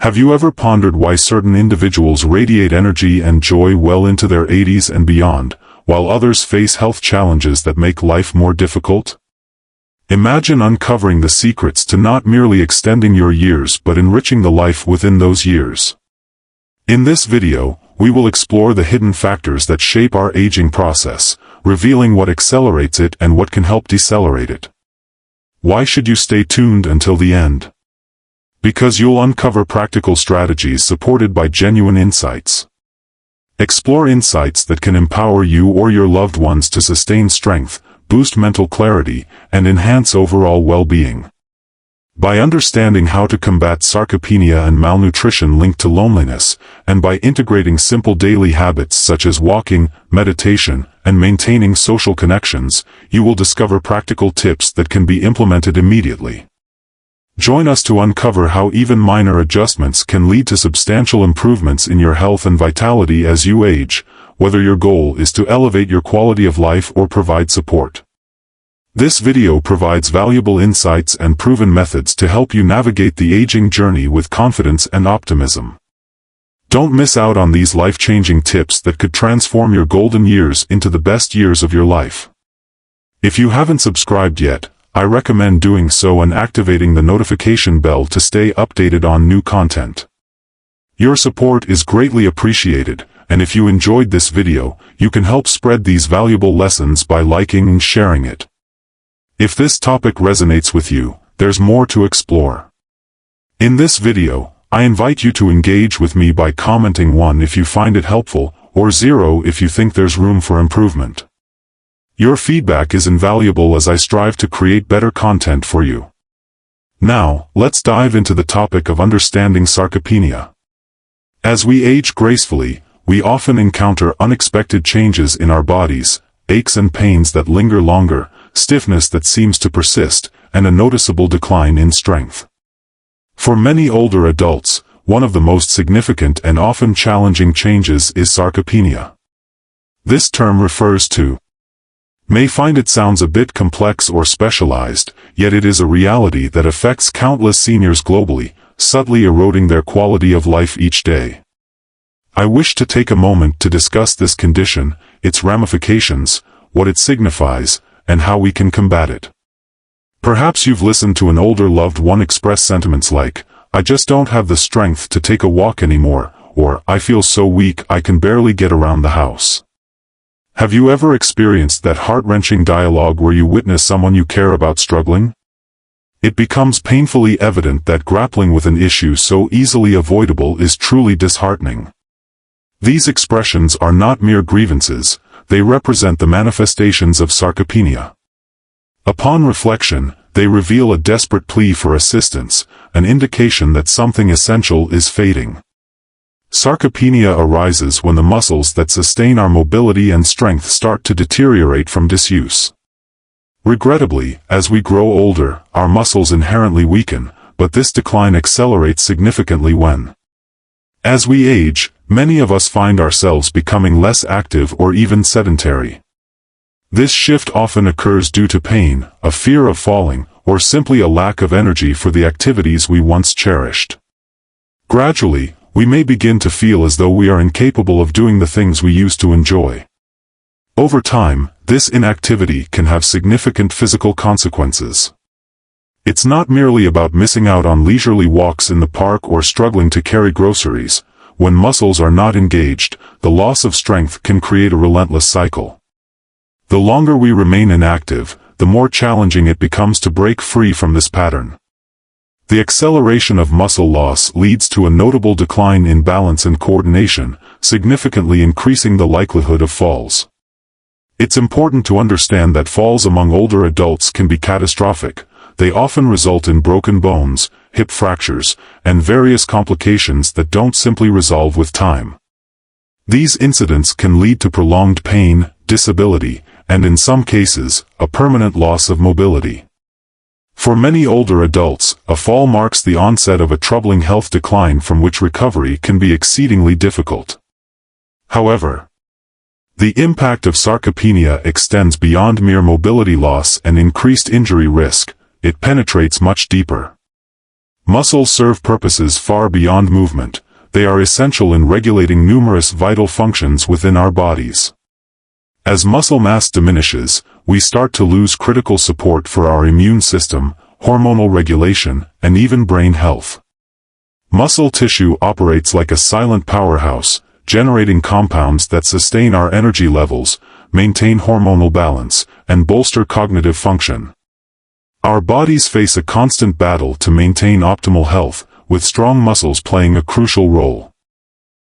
Have you ever pondered why certain individuals radiate energy and joy well into their 80s and beyond, while others face health challenges that make life more difficult? Imagine uncovering the secrets to not merely extending your years but enriching the life within those years. In this video, we will explore the hidden factors that shape our aging process, revealing what accelerates it and what can help decelerate it. Why should you stay tuned until the end? Because you'll uncover practical strategies supported by genuine insights. Explore insights that can empower you or your loved ones to sustain strength, boost mental clarity, and enhance overall well-being. By understanding how to combat sarcopenia and malnutrition linked to loneliness, and by integrating simple daily habits such as walking, meditation, and maintaining social connections, you will discover practical tips that can be implemented immediately. Join us to uncover how even minor adjustments can lead to substantial improvements in your health and vitality as you age, whether your goal is to elevate your quality of life or provide support. This video provides valuable insights and proven methods to help you navigate the aging journey with confidence and optimism. Don't miss out on these life-changing tips that could transform your golden years into the best years of your life. If you haven't subscribed yet, I recommend doing so and activating the notification bell to stay updated on new content. Your support is greatly appreciated, and if you enjoyed this video, you can help spread these valuable lessons by liking and sharing it. If this topic resonates with you, there's more to explore. In this video, I invite you to engage with me by commenting 1 if you find it helpful, or 0 if you think there's room for improvement. Your feedback is invaluable as I strive to create better content for you. Now, let's dive into the topic of understanding sarcopenia. As we age gracefully, we often encounter unexpected changes in our bodies, aches and pains that linger longer, stiffness that seems to persist, and a noticeable decline in strength. For many older adults, one of the most significant and often challenging changes is sarcopenia. This term refers to may find it sounds a bit complex or specialized, yet it is a reality that affects countless seniors globally, subtly eroding their quality of life each day. I wish to take a moment to discuss this condition, its ramifications, what it signifies, and how we can combat it. Perhaps you've listened to an older loved one express sentiments like, "I just don't have the strength to take a walk anymore," or "I feel so weak I can barely get around the house." Have you ever experienced that heart-wrenching dialogue where you witness someone you care about struggling? It becomes painfully evident that grappling with an issue so easily avoidable is truly disheartening. These expressions are not mere grievances, they represent the manifestations of sarcopenia. Upon reflection, they reveal a desperate plea for assistance, an indication that something essential is fading. Sarcopenia arises when the muscles that sustain our mobility and strength start to deteriorate from disuse. Regrettably, as we grow older, our muscles inherently weaken, but this decline accelerates significantly when, as we age, many of us find ourselves becoming less active or even sedentary. This shift often occurs due to pain, a fear of falling, or simply a lack of energy for the activities we once cherished. Gradually, we may begin to feel as though we are incapable of doing the things we used to enjoy. Over time, this inactivity can have significant physical consequences. It's not merely about missing out on leisurely walks in the park or struggling to carry groceries. When muscles are not engaged, the loss of strength can create a relentless cycle. The longer we remain inactive, the more challenging it becomes to break free from this pattern. The acceleration of muscle loss leads to a notable decline in balance and coordination, significantly increasing the likelihood of falls. It's important to understand that falls among older adults can be catastrophic. They often result in broken bones, hip fractures, and various complications that don't simply resolve with time. These incidents can lead to prolonged pain, disability, and in some cases, a permanent loss of mobility. For many older adults, a fall marks the onset of a troubling health decline from which recovery can be exceedingly difficult. However, the impact of sarcopenia extends beyond mere mobility loss and increased injury risk. It penetrates much deeper. Muscles serve purposes far beyond movement. They are essential in regulating numerous vital functions within our bodies. As muscle mass diminishes, we start to lose critical support for our immune system, hormonal regulation, and even brain health. Muscle tissue operates like a silent powerhouse, generating compounds that sustain our energy levels, maintain hormonal balance, and bolster cognitive function. Our bodies face a constant battle to maintain optimal health, with strong muscles playing a crucial role.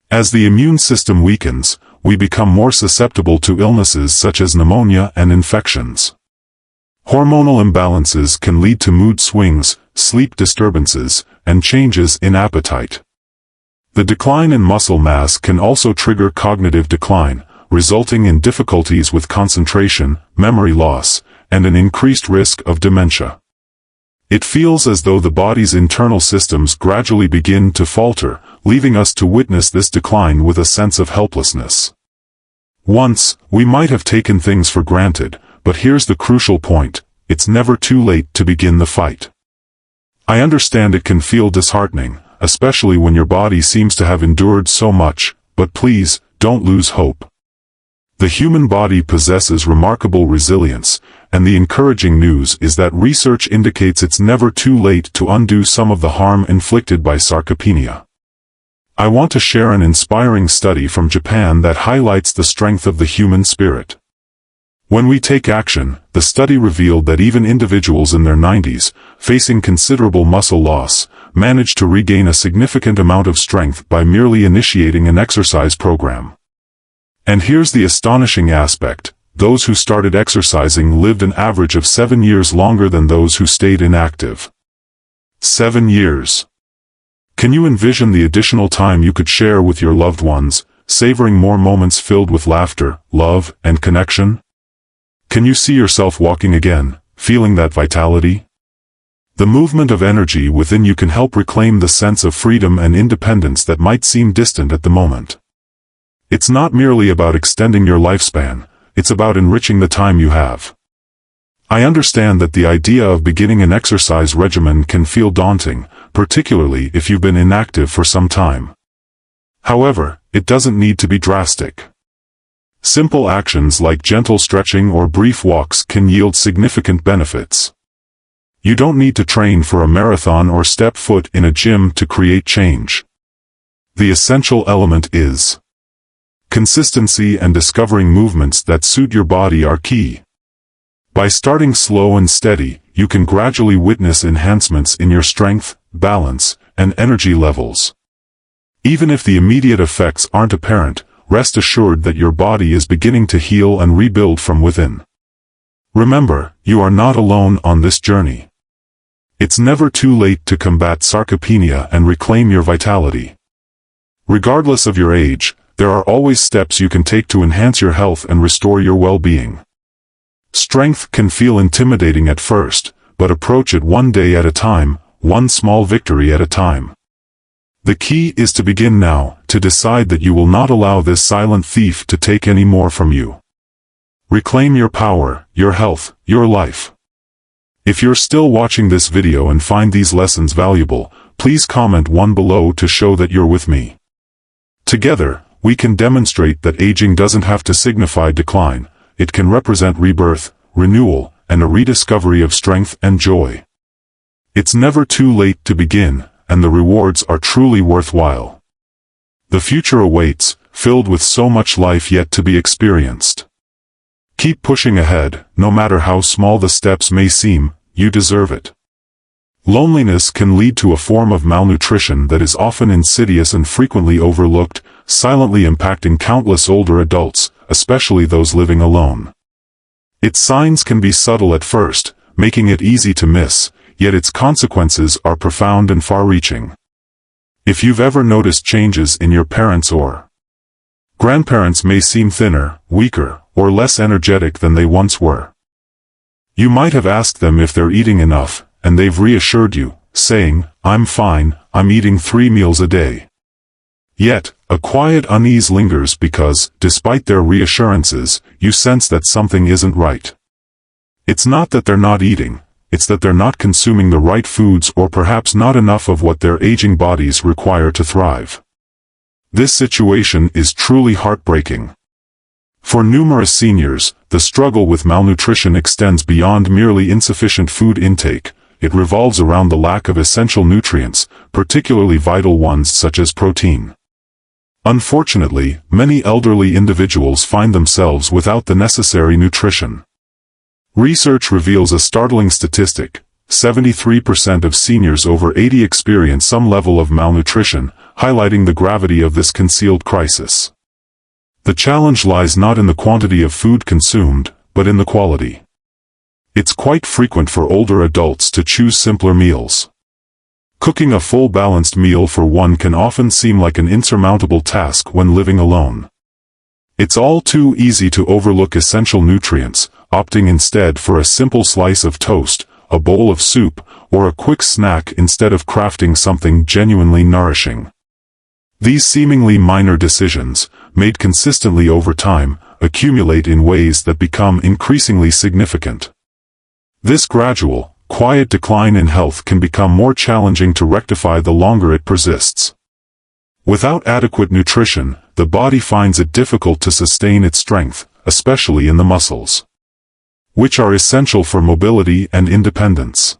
As the immune system weakens, we become more susceptible to illnesses such as pneumonia and infections. Hormonal imbalances can lead to mood swings, sleep disturbances, and changes in appetite. The decline in muscle mass can also trigger cognitive decline, resulting in difficulties with concentration, memory loss, and an increased risk of dementia. It feels as though the body's internal systems gradually begin to falter, leaving us to witness this decline with a sense of helplessness. Once, we might have taken things for granted, but here's the crucial point: it's never too late to begin the fight. I understand it can feel disheartening, especially when your body seems to have endured so much, but please, don't lose hope. The human body possesses remarkable resilience, and the encouraging news is that research indicates it's never too late to undo some of the harm inflicted by sarcopenia. I want to share an inspiring study from Japan that highlights the strength of the human spirit. When we take action, the study revealed that even individuals in their 90s, facing considerable muscle loss, managed to regain a significant amount of strength by merely initiating an exercise program. And here's the astonishing aspect: those who started exercising lived an average of 7 years longer than those who stayed inactive. 7 years. Can you envision the additional time you could share with your loved ones, savoring more moments filled with laughter, love, and connection? Can you see yourself walking again, feeling that vitality? The movement of energy within you can help reclaim the sense of freedom and independence that might seem distant at the moment. It's not merely about extending your lifespan, it's about enriching the time you have. I understand that the idea of beginning an exercise regimen can feel daunting, particularly if you've been inactive for some time. However, it doesn't need to be drastic. Simple actions like gentle stretching or brief walks can yield significant benefits. You don't need to train for a marathon or step foot in a gym to create change. The essential element is consistency, and discovering movements that suit your body are key. By starting slow and steady, you can gradually witness enhancements in your strength, balance, and energy levels. Even if the immediate effects aren't apparent, rest assured that your body is beginning to heal and rebuild from within. Remember, you are not alone on this journey. It's never too late to combat sarcopenia and reclaim your vitality. Regardless of your age, there are always steps you can take to enhance your health and restore your well-being. Strength can feel intimidating at first, but approach it one day at a time, one small victory at a time. The key is to begin now, to decide that you will not allow this silent thief to take any more from you. Reclaim your power, your health, your life. If you're still watching this video and find these lessons valuable, please comment one below to show that you're with me. Together, we can demonstrate that aging doesn't have to signify decline. It can represent rebirth, renewal, and a rediscovery of strength and joy. It's never too late to begin, and the rewards are truly worthwhile. The future awaits, filled with so much life yet to be experienced. Keep pushing ahead, no matter how small the steps may seem, you deserve it. Loneliness can lead to a form of malnutrition that is often insidious and frequently overlooked, silently impacting countless older adults, especially those living alone. Its signs can be subtle at first, making it easy to miss, yet its consequences are profound and far-reaching. If you've ever noticed changes in your parents or grandparents may seem thinner, weaker, or less energetic than they once were. You might have asked them if they're eating enough, and they've reassured you, saying, "I'm fine, I'm eating 3 meals a day." Yet, a quiet unease lingers because, despite their reassurances, you sense that something isn't right. It's not that they're not eating, it's that they're not consuming the right foods or perhaps not enough of what their aging bodies require to thrive. This situation is truly heartbreaking. For numerous seniors, the struggle with malnutrition extends beyond merely insufficient food intake. It revolves around the lack of essential nutrients, particularly vital ones such as protein. Unfortunately, many elderly individuals find themselves without the necessary nutrition. Research reveals a startling statistic: 73% of seniors over 80 experience some level of malnutrition, highlighting the gravity of this concealed crisis. The challenge lies not in the quantity of food consumed, but in the quality. It's quite frequent for older adults to choose simpler meals. Cooking a full balanced meal for one can often seem like an insurmountable task when living alone. It's all too easy to overlook essential nutrients, opting instead for a simple slice of toast, a bowl of soup, or a quick snack instead of crafting something genuinely nourishing. These seemingly minor decisions, made consistently over time, accumulate in ways that become increasingly significant. This gradual, quiet decline in health can become more challenging to rectify the longer it persists. Without adequate nutrition, the body finds it difficult to sustain its strength, especially in the muscles, which are essential for mobility and independence.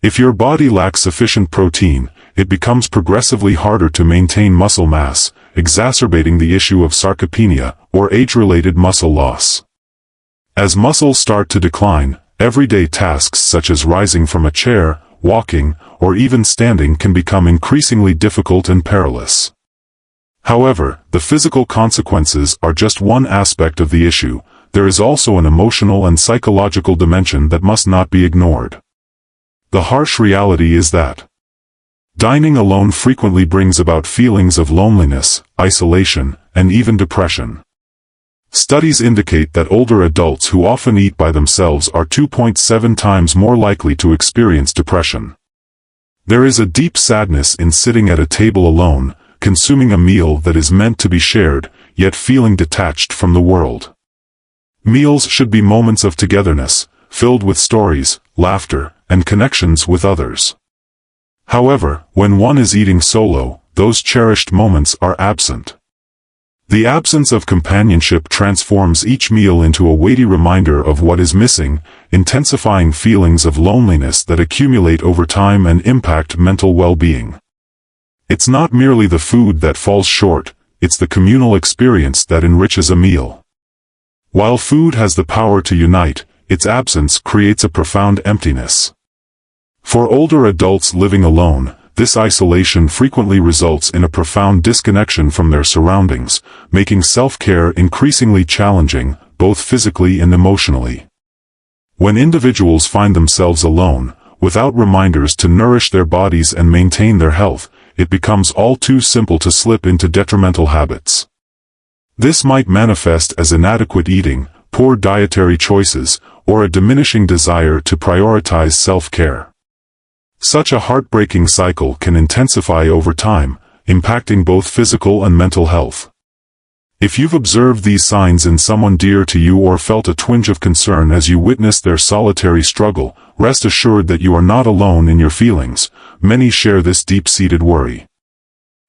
If your body lacks sufficient protein, it becomes progressively harder to maintain muscle mass, exacerbating the issue of sarcopenia, or age-related muscle loss. As muscles start to decline, everyday tasks such as rising from a chair, walking, or even standing can become increasingly difficult and perilous. However, the physical consequences are just one aspect of the issue. There is also an emotional and psychological dimension that must not be ignored. The harsh reality is that dining alone frequently brings about feelings of loneliness, isolation, and even depression. Studies indicate that older adults who often eat by themselves are 2.7 times more likely to experience depression. There is a deep sadness in sitting at a table alone, consuming a meal that is meant to be shared, yet feeling detached from the world. Meals should be moments of togetherness, filled with stories, laughter, and connections with others. However, when one is eating solo, those cherished moments are absent. The absence of companionship transforms each meal into a weighty reminder of what is missing, intensifying feelings of loneliness that accumulate over time and impact mental well-being. It's not merely the food that falls short, it's the communal experience that enriches a meal. While food has the power to unite, its absence creates a profound emptiness. For older adults living alone, this isolation frequently results in a profound disconnection from their surroundings, making self-care increasingly challenging, both physically and emotionally. When individuals find themselves alone, without reminders to nourish their bodies and maintain their health, it becomes all too simple to slip into detrimental habits. This might manifest as inadequate eating, poor dietary choices, or a diminishing desire to prioritize self-care. Such a heartbreaking cycle can intensify over time, impacting both physical and mental health. If you've observed these signs in someone dear to you or felt a twinge of concern as you witnessed their solitary struggle, rest assured that you are not alone in your feelings. Many share this deep-seated worry.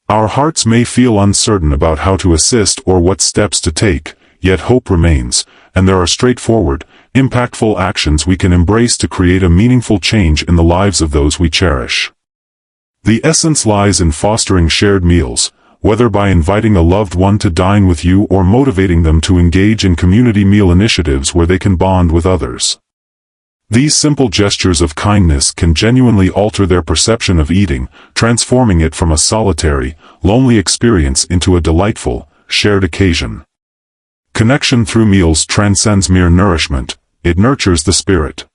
Our hearts may feel uncertain about how to assist or what steps to take, yet hope remains, and there are straightforward, impactful actions we can embrace to create a meaningful change in the lives of those we cherish. The essence lies in fostering shared meals, whether by inviting a loved one to dine with you or motivating them to engage in community meal initiatives where they can bond with others. These simple gestures of kindness can genuinely alter their perception of eating, transforming it from a solitary, lonely experience into a delightful, shared occasion. Connection through meals transcends mere nourishment, it nurtures the spirit.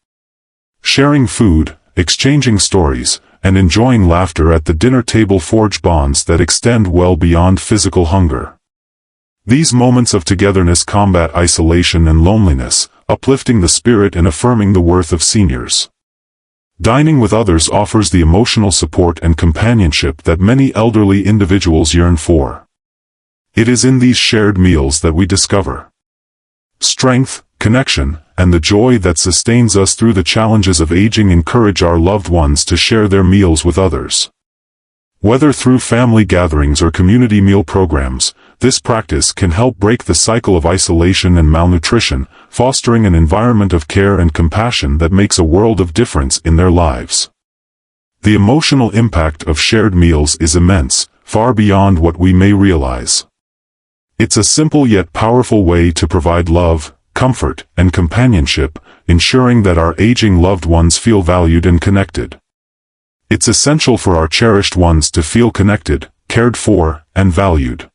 Sharing food, exchanging stories, and enjoying laughter at the dinner table forge bonds that extend well beyond physical hunger. These moments of togetherness combat isolation and loneliness, uplifting the spirit and affirming the worth of seniors. Dining with others offers the emotional support and companionship that many elderly individuals yearn for. It is in these shared meals that we discover strength, connection, and the joy that sustains us through the challenges of aging encourage our loved ones to share their meals with others. Whether through family gatherings or community meal programs, this practice can help break the cycle of isolation and malnutrition, fostering an environment of care and compassion that makes a world of difference in their lives. The emotional impact of shared meals is immense, far beyond what we may realize. It's a simple yet powerful way to provide love, comfort, and companionship, ensuring that our aging loved ones feel valued and connected. It's essential for our cherished ones to feel connected, cared for, and valued.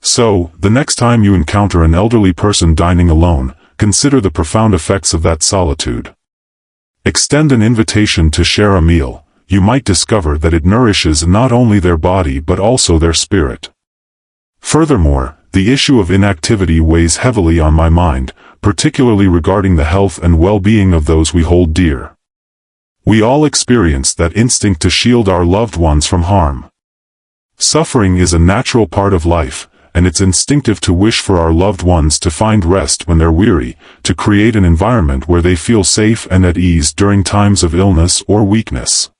So, the next time you encounter an elderly person dining alone, consider the profound effects of that solitude. Extend an invitation to share a meal. You might discover that it nourishes not only their body but also their spirit. Furthermore, the issue of inactivity weighs heavily on my mind, particularly regarding the health and well-being of those we hold dear. We all experience that instinct to shield our loved ones from harm. Suffering is a natural part of life, and it's instinctive to wish for our loved ones to find rest when they're weary, to create an environment where they feel safe and at ease during times of illness or weakness.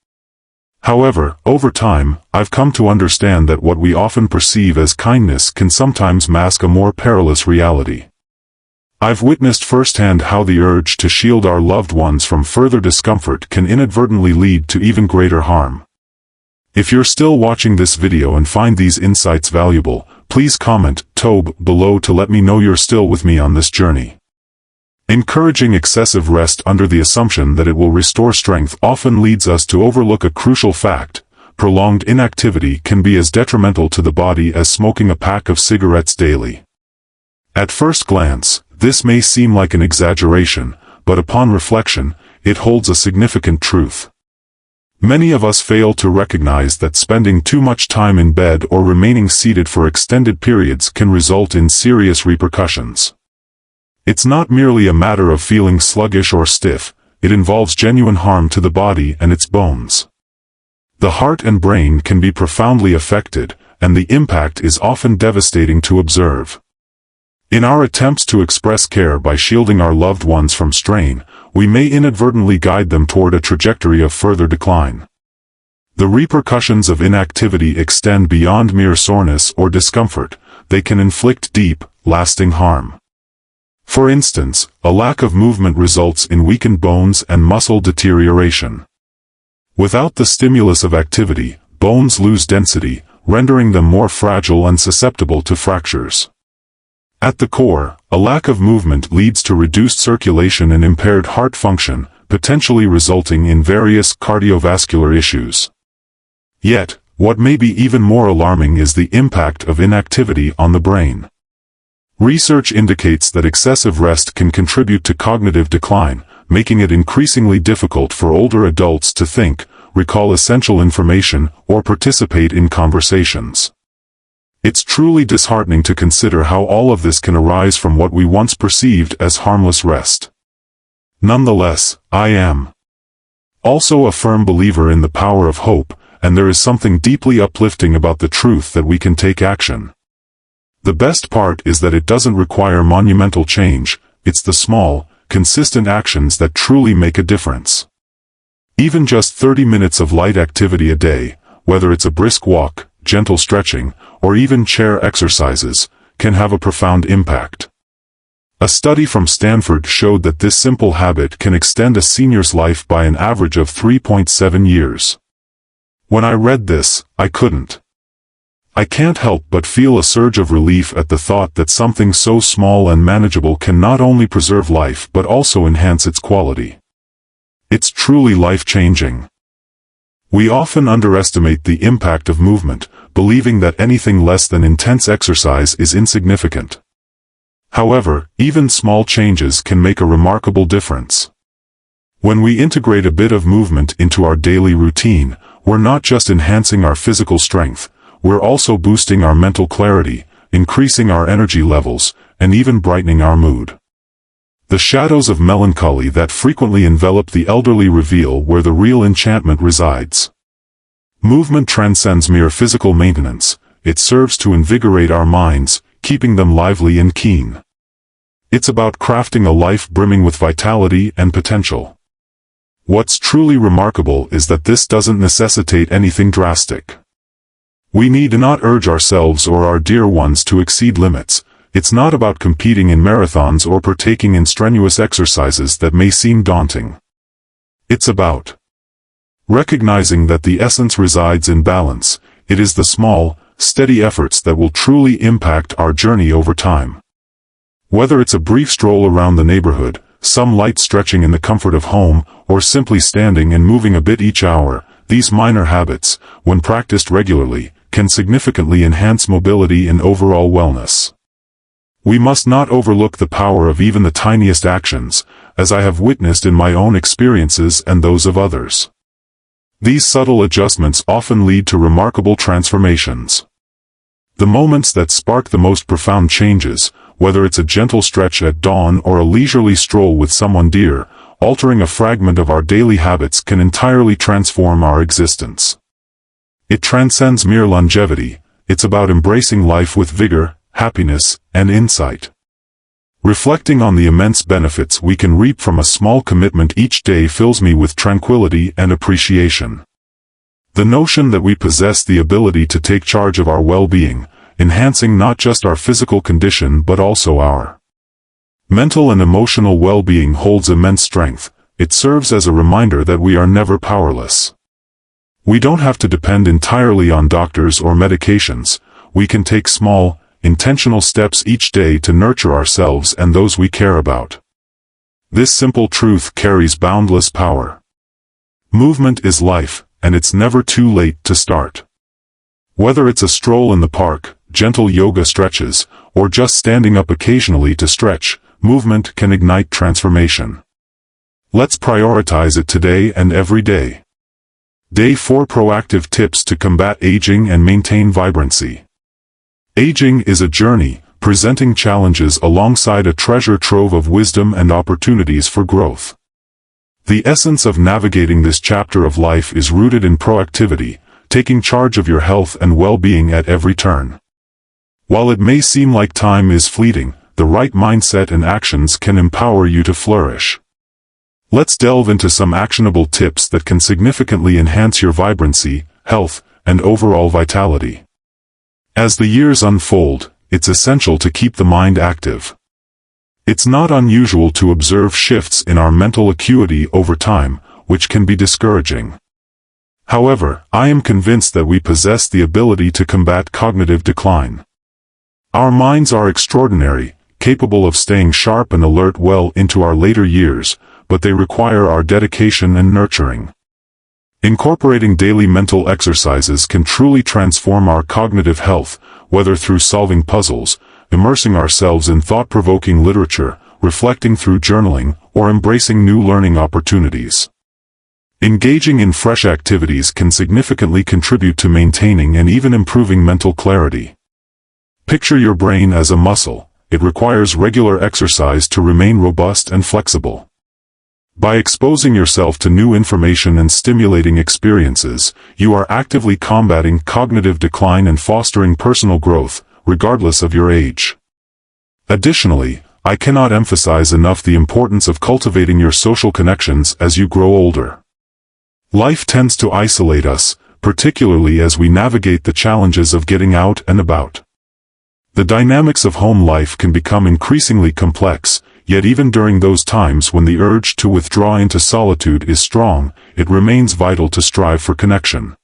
However, over time, I've come to understand that what we often perceive as kindness can sometimes mask a more perilous reality. I've witnessed firsthand how the urge to shield our loved ones from further discomfort can inadvertently lead to even greater harm. If you're still watching this video and find these insights valuable, please comment "Tobe" below to let me know you're still with me on this journey. Encouraging excessive rest under the assumption that it will restore strength often leads us to overlook a crucial fact: prolonged inactivity can be as detrimental to the body as smoking a pack of cigarettes daily. At first glance, this may seem like an exaggeration, but upon reflection, it holds a significant truth. Many of us fail to recognize that spending too much time in bed or remaining seated for extended periods can result in serious repercussions. It's not merely a matter of feeling sluggish or stiff, it involves genuine harm to the body and its bones. The heart and brain can be profoundly affected, and the impact is often devastating to observe. In our attempts to express care by shielding our loved ones from strain, we may inadvertently guide them toward a trajectory of further decline. The repercussions of inactivity extend beyond mere soreness or discomfort. They can inflict deep, lasting harm. For instance, a lack of movement results in weakened bones and muscle deterioration. Without the stimulus of activity, bones lose density, rendering them more fragile and susceptible to fractures. At the core, a lack of movement leads to reduced circulation and impaired heart function, potentially resulting in various cardiovascular issues. Yet, what may be even more alarming is the impact of inactivity on the brain. Research indicates that excessive rest can contribute to cognitive decline, making it increasingly difficult for older adults to think, recall essential information, or participate in conversations. It's truly disheartening to consider how all of this can arise from what we once perceived as harmless rest. Nonetheless, I am also a firm believer in the power of hope, and there is something deeply uplifting about the truth that we can take action. The best part is that it doesn't require monumental change, it's the small, consistent actions that truly make a difference. Even just 30 minutes of light activity a day, whether it's a brisk walk, gentle stretching, or even chair exercises, can have a profound impact. A study from Stanford showed that this simple habit can extend a senior's life by an average of 3.7 years. When I read this, I can't help but feel a surge of relief at the thought that something so small and manageable can not only preserve life but also enhance its quality. It's truly life-changing. We often underestimate the impact of movement, believing that anything less than intense exercise is insignificant. However, even small changes can make a remarkable difference. When we integrate a bit of movement into our daily routine, we're not just enhancing our physical strength, we're also boosting our mental clarity, increasing our energy levels, and even brightening our mood. The shadows of melancholy that frequently envelop the elderly reveal where the real enchantment resides. Movement transcends mere physical maintenance, it serves to invigorate our minds, keeping them lively and keen. It's about crafting a life brimming with vitality and potential. What's truly remarkable is that this doesn't necessitate anything drastic. We need not urge ourselves or our dear ones to exceed limits. It's not about competing in marathons or partaking in strenuous exercises that may seem daunting. It's about recognizing that the essence resides in balance. It is the small, steady efforts that will truly impact our journey over time. Whether it's a brief stroll around the neighborhood, some light stretching in the comfort of home, or simply standing and moving a bit each hour, these minor habits, when practiced regularly, can significantly enhance mobility and overall wellness. We must not overlook the power of even the tiniest actions, as I have witnessed in my own experiences and those of others. These subtle adjustments often lead to remarkable transformations. The moments that spark the most profound changes, whether it's a gentle stretch at dawn or a leisurely stroll with someone dear, altering a fragment of our daily habits can entirely transform our existence. It transcends mere longevity. It's about embracing life with vigor, happiness, and insight. Reflecting on the immense benefits we can reap from a small commitment each day fills me with tranquility and appreciation. The notion that we possess the ability to take charge of our well-being, enhancing not just our physical condition but also our mental and emotional well-being holds immense strength. It serves as a reminder that we are never powerless. We don't have to depend entirely on doctors or medications. We can take small, intentional steps each day to nurture ourselves and those we care about. This simple truth carries boundless power. Movement is life, and it's never too late to start. Whether it's a stroll in the park, gentle yoga stretches, or just standing up occasionally to stretch, movement can ignite transformation. Let's prioritize it today and every day. Day 4: Proactive tips to combat aging and maintain vibrancy. Aging is a journey, presenting challenges alongside a treasure trove of wisdom and opportunities for growth. The essence of navigating this chapter of life is rooted in proactivity, taking charge of your health and well-being at every turn. While it may seem like time is fleeting, the right mindset and actions can empower you to flourish. Let's delve into some actionable tips that can significantly enhance your vibrancy, health, and overall vitality. As the years unfold, it's essential to keep the mind active. It's not unusual to observe shifts in our mental acuity over time, which can be discouraging. However, I am convinced that we possess the ability to combat cognitive decline. Our minds are extraordinary, capable of staying sharp and alert well into our later years, but they require our dedication and nurturing. Incorporating daily mental exercises can truly transform our cognitive health, whether through solving puzzles, immersing ourselves in thought-provoking literature, reflecting through journaling, or embracing new learning opportunities. Engaging in fresh activities can significantly contribute to maintaining and even improving mental clarity. Picture your brain as a muscle. It requires regular exercise to remain robust and flexible. By exposing yourself to new information and stimulating experiences, you are actively combating cognitive decline and fostering personal growth, regardless of your age. Additionally, I cannot emphasize enough the importance of cultivating your social connections as you grow older. Life tends to isolate us, particularly as we navigate the challenges of getting out and about. The dynamics of home life can become increasingly complex, yet even during those times when the urge to withdraw into solitude is strong, it remains vital to strive for connection.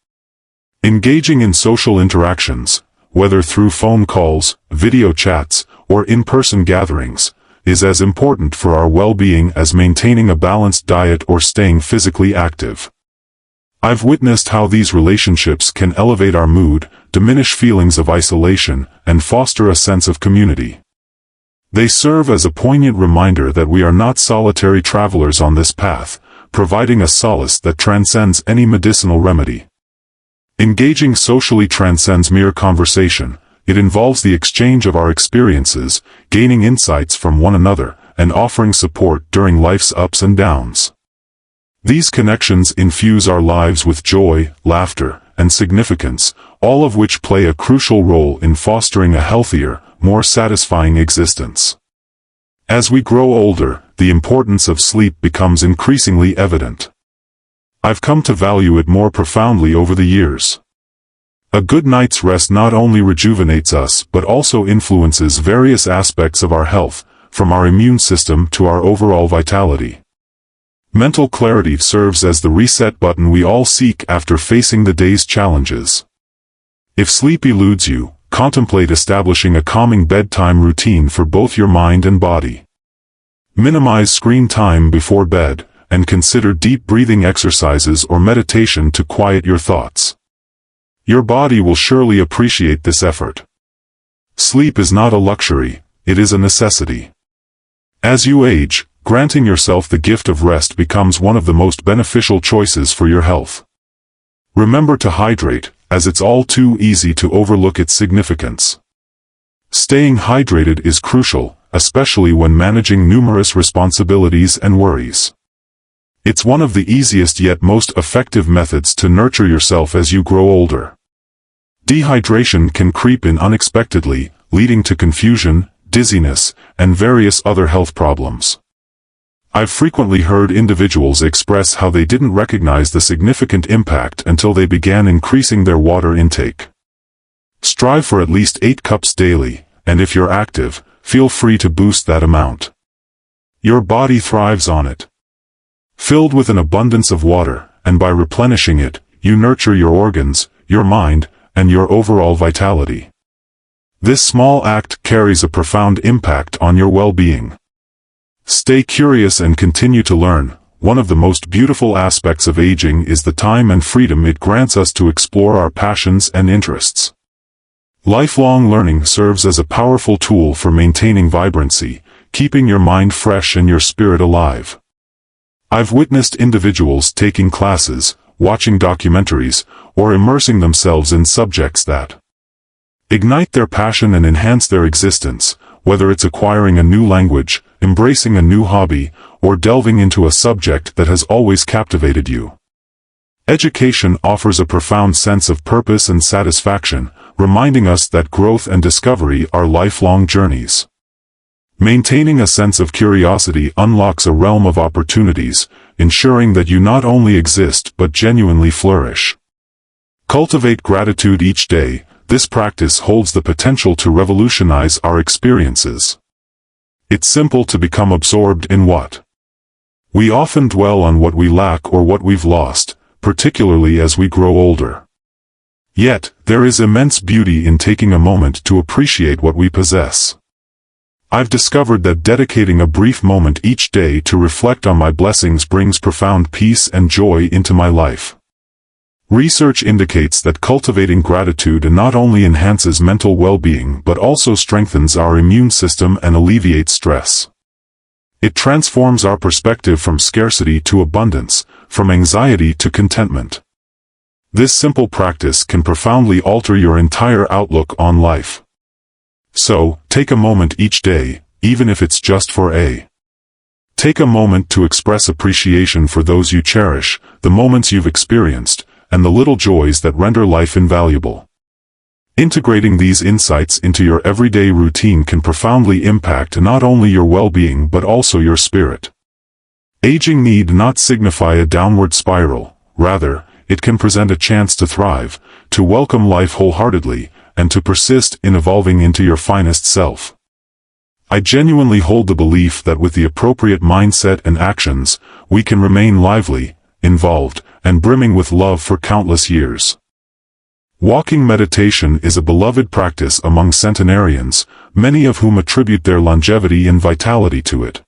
Engaging in social interactions, whether through phone calls, video chats, or in-person gatherings, is as important for our well-being as maintaining a balanced diet or staying physically active. I've witnessed how these relationships can elevate our mood, diminish feelings of isolation, and foster a sense of community. They serve as a poignant reminder that we are not solitary travelers on this path, providing a solace that transcends any medicinal remedy. Engaging socially transcends mere conversation. It involves the exchange of our experiences, gaining insights from one another, and offering support during life's ups and downs. These connections infuse our lives with joy, laughter, and significance, all of which play a crucial role in fostering a healthier, more satisfying existence. As we grow older, the importance of sleep becomes increasingly evident. I've come to value it more profoundly over the years. A good night's rest not only rejuvenates us but also influences various aspects of our health, from our immune system to our overall vitality. Mental clarity serves as the reset button we all seek after facing the day's challenges. If sleep eludes you, contemplate establishing a calming bedtime routine for both your mind and body. Minimize screen time before bed, and consider deep breathing exercises or meditation to quiet your thoughts. Your body will surely appreciate this effort. Sleep is not a luxury, it is a necessity. As you age, granting yourself the gift of rest becomes one of the most beneficial choices for your health. Remember to hydrate, as it's all too easy to overlook its significance. Staying hydrated is crucial, especially when managing numerous responsibilities and worries. It's one of the easiest yet most effective methods to nurture yourself as you grow older. Dehydration can creep in unexpectedly, leading to confusion, dizziness, and various other health problems. I've frequently heard individuals express how they didn't recognize the significant impact until they began increasing their water intake. Strive for at least 8 cups daily, and if you're active, feel free to boost that amount. Your body thrives on it. Filled with an abundance of water, and by replenishing it, you nurture your organs, your mind, and your overall vitality. This small act carries a profound impact on your well-being. Stay curious and continue to learn. One of the most beautiful aspects of aging is the time and freedom it grants us to explore our passions and interests. Lifelong learning serves as a powerful tool for maintaining vibrancy, keeping your mind fresh and your spirit alive. I've witnessed individuals taking classes, watching documentaries, or immersing themselves in subjects that ignite their passion and enhance their existence, whether it's acquiring a new language, embracing a new hobby, or delving into a subject that has always captivated you. Education offers a profound sense of purpose and satisfaction, reminding us that growth and discovery are lifelong journeys. Maintaining a sense of curiosity unlocks a realm of opportunities, ensuring that you not only exist but genuinely flourish. Cultivate gratitude each day. This practice holds the potential to revolutionize our experiences. It's simple to become absorbed in what we often dwell on what we lack or what we've lost, particularly as we grow older. Yet, there is immense beauty in taking a moment to appreciate what we possess. I've discovered that dedicating a brief moment each day to reflect on my blessings brings profound peace and joy into my life. Research indicates that cultivating gratitude not only enhances mental well-being but also strengthens our immune system and alleviates stress. It transforms our perspective from scarcity to abundance, from anxiety to contentment. This simple practice can profoundly alter your entire outlook on life. So, take a moment each day, even if it's just for a Take a moment to express appreciation for those you cherish, the moments you've experienced, and the little joys that render life invaluable. Integrating these insights into your everyday routine can profoundly impact not only your well-being but also your spirit. Aging need not signify a downward spiral, rather, it can present a chance to thrive, to welcome life wholeheartedly, and to persist in evolving into your finest self. I genuinely hold the belief that with the appropriate mindset and actions, we can remain lively, involved, and brimming with love for countless years. Walking meditation is a beloved practice among centenarians, many of whom attribute their longevity and vitality to it.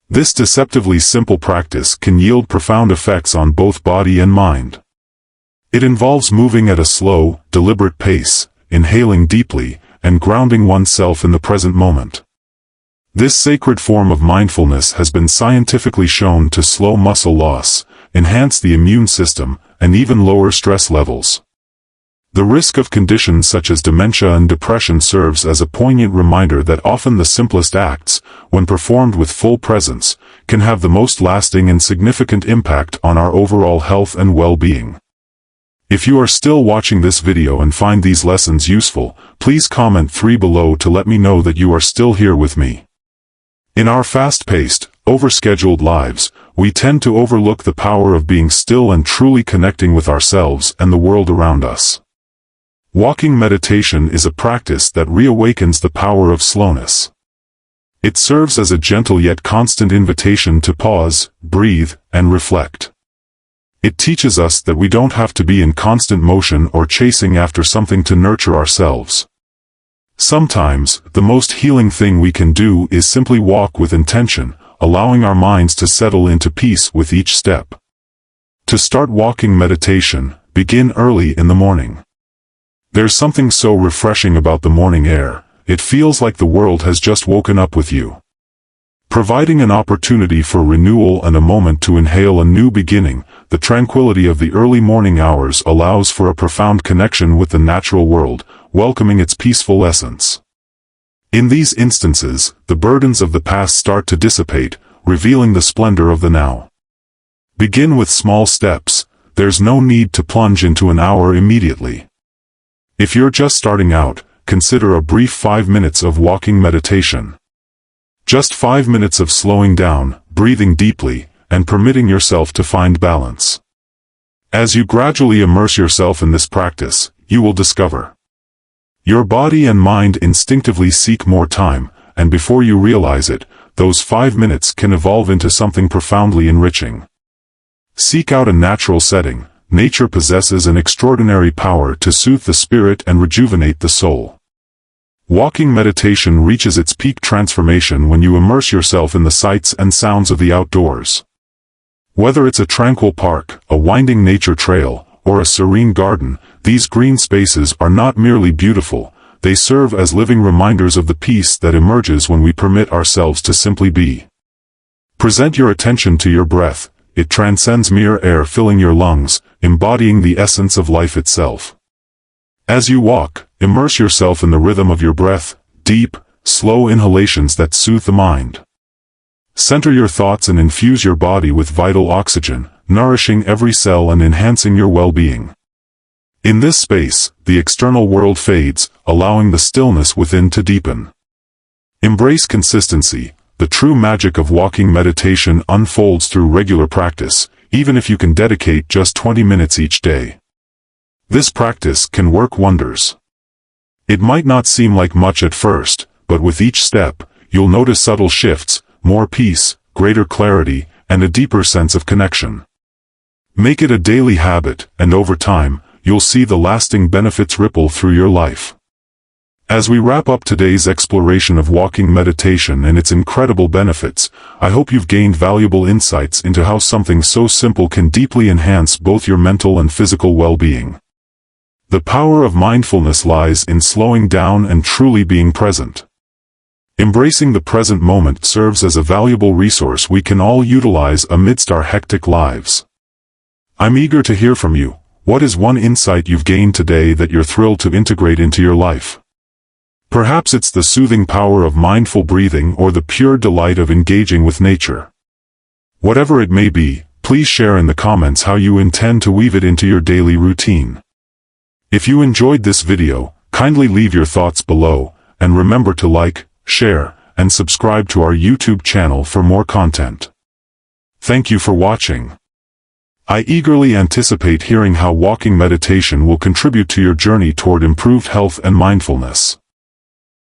This deceptively simple practice can yield profound effects on both body and mind. It involves moving at a slow, deliberate pace, inhaling deeply, and grounding oneself in the present moment. This sacred form of mindfulness has been scientifically shown to slow muscle loss, enhance the immune system, and even lower stress levels. The risk of conditions such as dementia and depression serves as a poignant reminder that often the simplest acts, when performed with full presence, can have the most lasting and significant impact on our overall health and well-being. If you are still watching this video and find these lessons useful, please comment 3 below to let me know that you are still here with me. In our fast-paced, overscheduled lives, we tend to overlook the power of being still and truly connecting with ourselves and the world around us. Walking meditation is a practice that reawakens the power of slowness. It serves as a gentle yet constant invitation to pause, breathe, and reflect. It teaches us that we don't have to be in constant motion or chasing after something to nurture ourselves. Sometimes, the most healing thing we can do is simply walk with intention, allowing our minds to settle into peace with each step. To start walking meditation, begin early in the morning. There's something so refreshing about the morning air. It feels like the world has just woken up with you. Providing an opportunity for renewal and a moment to inhale a new beginning, the tranquility of the early morning hours allows for a profound connection with the natural world, welcoming its peaceful essence. In these instances, the burdens of the past start to dissipate, revealing the splendor of the now. Begin with small steps. There's no need to plunge into an hour immediately. If you're just starting out, consider a brief 5 minutes of walking meditation. Just 5 minutes of slowing down, breathing deeply, and permitting yourself to find balance. As you gradually immerse yourself in this practice, you will discover your body and mind instinctively seek more time, and before you realize it, those 5 minutes can evolve into something profoundly enriching. Seek out a natural setting. Nature possesses an extraordinary power to soothe the spirit and rejuvenate the soul. Walking meditation reaches its peak transformation when you immerse yourself in the sights and sounds of the outdoors. Whether it's a tranquil park, a winding nature trail, or a serene garden, these green spaces are not merely beautiful, they serve as living reminders of the peace that emerges when we permit ourselves to simply be. Present your attention to your breath. It transcends mere air filling your lungs, embodying the essence of life itself. As you walk, immerse yourself in the rhythm of your breath, deep, slow inhalations that soothe the mind. Center your thoughts and infuse your body with vital oxygen, nourishing every cell and enhancing your well-being. In this space, the external world fades, allowing the stillness within to deepen. Embrace consistency. The true magic of walking meditation unfolds through regular practice, even if you can dedicate just 20 minutes each day. This practice can work wonders. It might not seem like much at first, but with each step, you'll notice subtle shifts, more peace, greater clarity, and a deeper sense of connection. Make it a daily habit, and over time, you'll see the lasting benefits ripple through your life. As we wrap up today's exploration of walking meditation and its incredible benefits, I hope you've gained valuable insights into how something so simple can deeply enhance both your mental and physical well-being. The power of mindfulness lies in slowing down and truly being present. Embracing the present moment serves as a valuable resource we can all utilize amidst our hectic lives. I'm eager to hear from you. What is one insight you've gained today that you're thrilled to integrate into your life? Perhaps it's the soothing power of mindful breathing or the pure delight of engaging with nature. Whatever it may be, please share in the comments how you intend to weave it into your daily routine. If you enjoyed this video, kindly leave your thoughts below, and remember to like, share, and subscribe to our YouTube channel for more content. Thank you for watching. I eagerly anticipate hearing how walking meditation will contribute to your journey toward improved health and mindfulness.